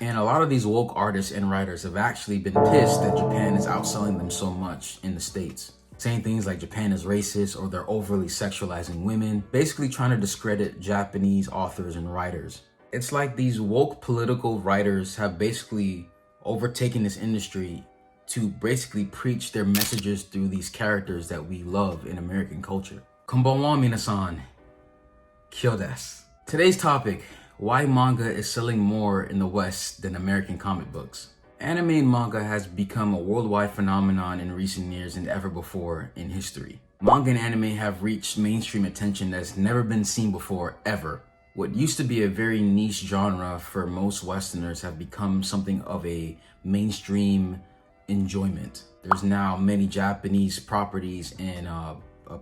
And a lot of these woke artists and writers have actually been pissed that Japan is outselling them so much in the States. Saying things like Japan is racist or they're overly sexualizing women, basically trying to discredit Japanese authors and writers. It's like these woke political writers have basically overtaken this industry to basically preach their messages through these characters that we love in American culture. Konbanwa minasan, kyo desu. Today's topic, why manga is selling more in the West than American comic books. Anime and manga has become a worldwide phenomenon in recent years than ever before in history. Manga and anime have reached mainstream attention that's never been seen before, ever. What used to be a very niche genre for most Westerners have become something of a mainstream enjoyment. There's now many Japanese properties and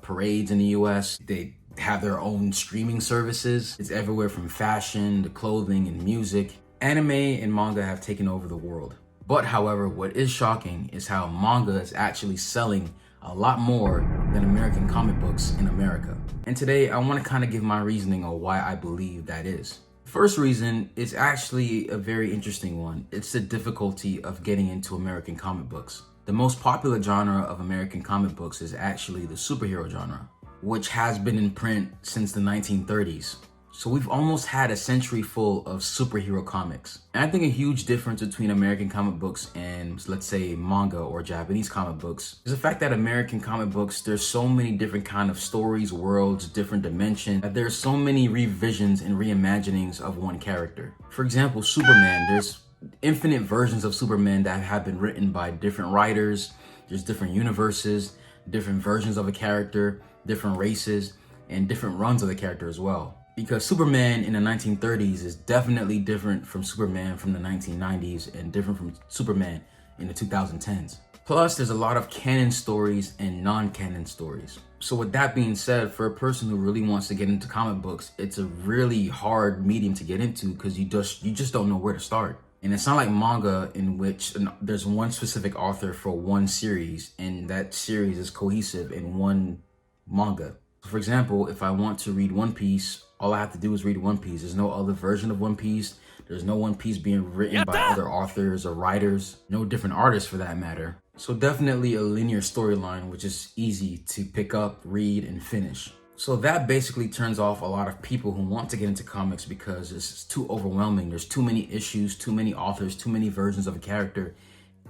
parades in the US. They have their own streaming services. It's everywhere from fashion to clothing and music. Anime and manga have taken over the world. But however, what is shocking is how manga is actually selling a lot more than American comic books in America. And today I want to kind of give my reasoning on why I believe that is. First reason is actually a very interesting one. It's the difficulty of getting into American comic books. The most popular genre of American comic books is actually the superhero genre, which has been in print since the 1930s. So we've almost had a century full of superhero comics. And I think a huge difference between American comic books and, let's say, manga or Japanese comic books is the fact that American comic books, there's so many different kind of stories, worlds, different dimensions, that there's so many revisions and reimaginings of one character. For example, Superman, there's infinite versions of Superman that have been written by different writers. There's different universes, different versions of a character, different races, and different runs of the character as well. Because Superman in the 1930s is definitely different from Superman from the 1990s and different from Superman in the 2010s. Plus, there's a lot of canon stories and non-canon stories. So with that being said, for a person who really wants to get into comic books, it's a really hard medium to get into because you just don't know where to start. And it's not like manga in which there's one specific author for one series and that series is cohesive in one manga. For example, if I want to read One Piece, all I have to do is read One Piece. There's no other version of One Piece. There's no One Piece being written by other authors or writers, no different artists for that matter. So definitely a linear storyline, which is easy to pick up, read, and finish. So that basically turns off a lot of people who want to get into comics because it's too overwhelming. There's too many issues, too many authors, too many versions of a character.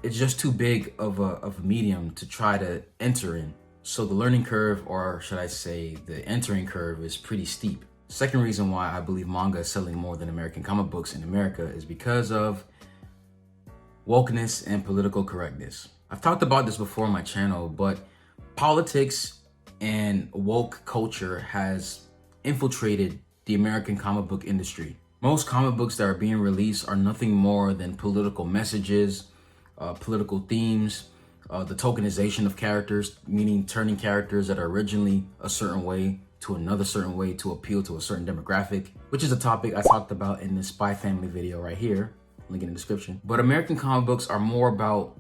It's just too big of a medium to try to enter in. So the learning curve, or should I say the entering curve, is pretty steep. Second reason why I believe manga is selling more than American comic books in America is because of wokeness and political correctness. I've talked about this before on my channel, but politics and woke culture has infiltrated the American comic book industry. Most comic books that are being released are nothing more than political messages, political themes, the tokenization of characters, meaning turning characters that are originally a certain way to another certain way to appeal to a certain demographic, which is a topic I talked about in this Spy Family video right here, link in the description. But American comic books are more about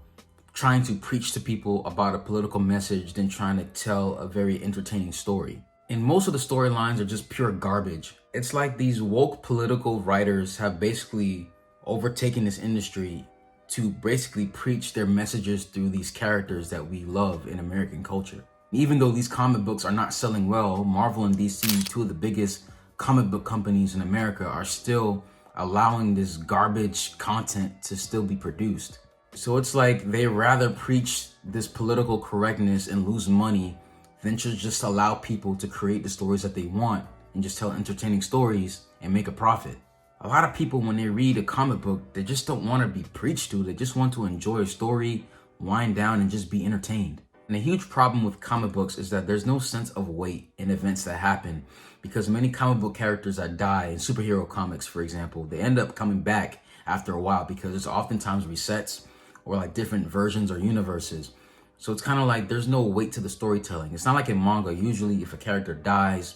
trying to preach to people about a political message than trying to tell a very entertaining story. And most of the storylines are just pure garbage. It's like these woke political writers have basically overtaken this industry to basically preach their messages through these characters that we love in American culture. Even though these comic books are not selling well, Marvel and DC, two of the biggest comic book companies in America, are still allowing this garbage content to still be produced. So it's like they rather preach this political correctness and lose money than to just allow people to create the stories that they want and just tell entertaining stories and make a profit. A lot of people, when they read a comic book, they just don't want to be preached to. They just want to enjoy a story, wind down, and just be entertained. And a huge problem with comic books is that there's no sense of weight in events that happen because many comic book characters that die in superhero comics, for example, they end up coming back after a while because it's oftentimes resets or like different versions or universes. So it's kind of like there's no weight to the storytelling. It's not like in manga. Usually if a character dies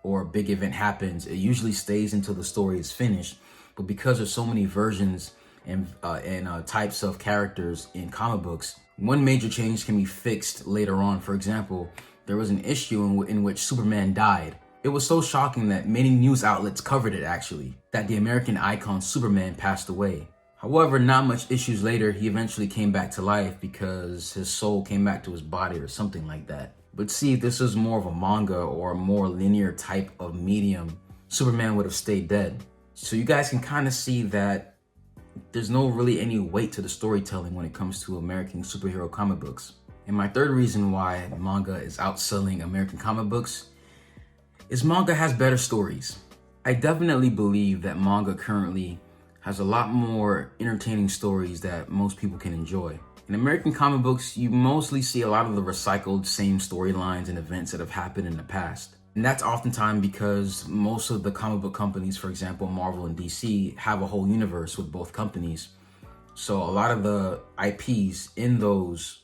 or a big event happens, it usually stays until the story is finished. But because there's so many versions and types of characters in comic books, one major change can be fixed later on. For example, there was an issue in which Superman died. It was so shocking that many news outlets covered it actually, that the American icon Superman passed away. However, not much issues later, he eventually came back to life because his soul came back to his body or something like that. But see, if this was more of a manga or a more linear type of medium, Superman would have stayed dead. So you guys can kind of see that there's no really any weight to the storytelling when it comes to American superhero comic books. And my third reason why manga is outselling American comic books is manga has better stories. I definitely believe that manga currently has a lot more entertaining stories that most people can enjoy. In American comic books, you mostly see a lot of the recycled same storylines and events that have happened in the past. And that's oftentimes because most of the comic book companies, for example, Marvel and DC, have a whole universe with both companies. So a lot of the IPs in those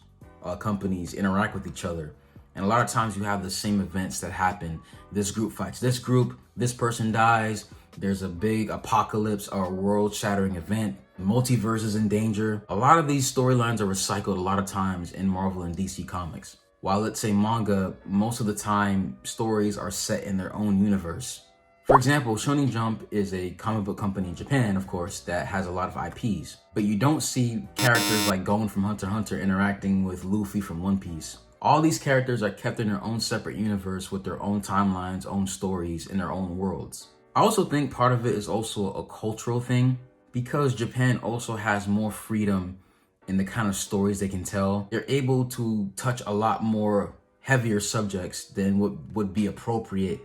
companies interact with each other. And a lot of times you have the same events that happen. This group fights this group, this person dies, there's a big apocalypse or a world-shattering event, multiverse is in danger. A lot of these storylines are recycled a lot of times in Marvel and DC comics. While let's say manga, most of the time stories are set in their own universe. For example, Shonen Jump is a comic book company in Japan, of course, that has a lot of IPs. But you don't see characters like Gon from Hunter x Hunter interacting with Luffy from One Piece. All these characters are kept in their own separate universe with their own timelines, own stories, and their own worlds. I also think part of it is also a cultural thing because Japan also has more freedom in the kind of stories they can tell. They're able to touch a lot more heavier subjects than what would be appropriate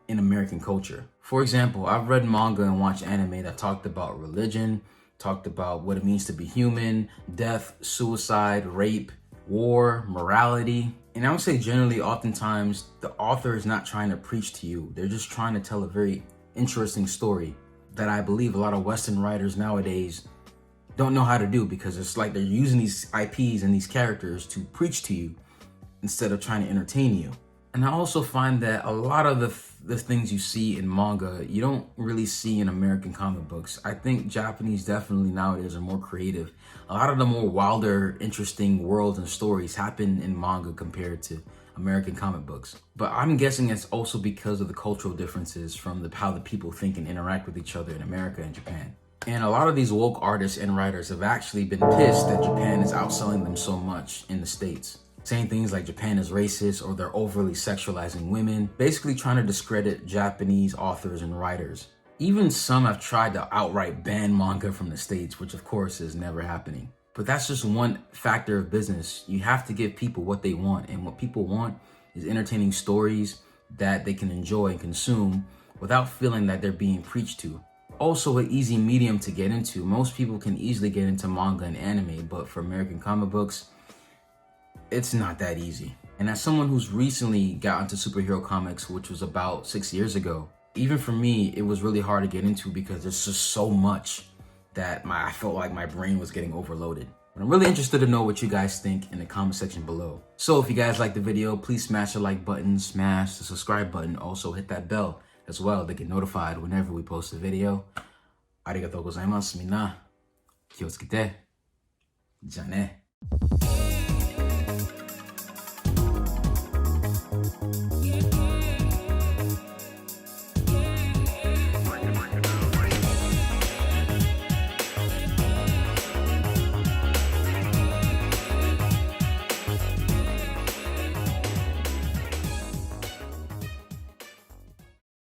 in American culture. For example, I've read manga and watched anime that talked about religion, talked about what it means to be human, death, suicide, rape, war, morality. And I would say generally, oftentimes, the author is not trying to preach to you. They're just trying to tell a very interesting story that I believe a lot of Western writers nowadays don't know how to do because it's like they're using these IPs and these characters to preach to you instead of trying to entertain you. And I also find that a lot of the things you see in manga, you don't really see in American comic books. I think Japanese definitely nowadays are more creative. A lot of the more wilder, interesting worlds and stories happen in manga compared to American comic books. But I'm guessing it's also because of the cultural differences from how the people think and interact with each other in America and Japan. And a lot of these woke artists and writers have actually been pissed that Japan is outselling them so much in the States. Saying things like Japan is racist or they're overly sexualizing women, basically trying to discredit Japanese authors and writers. Even some have tried to outright ban manga from the States, which of course is never happening. But that's just one factor of business. You have to give people what they want, and what people want is entertaining stories that they can enjoy and consume without feeling that they're being preached to. Also an easy medium to get into. Most people can easily get into manga and anime, but for American comic books, it's not that easy. And as someone who's recently got into superhero comics, which was about 6 years ago, even for me, it was really hard to get into because there's just so much that I felt like my brain was getting overloaded. But I'm really interested to know what you guys think in the comment section below. So if you guys like the video, please smash the like button, smash the subscribe button. Also hit that bell as well to get notified whenever we post a video. Arigatou gozaimasu, minna. Kiyotsukite. Ja ne.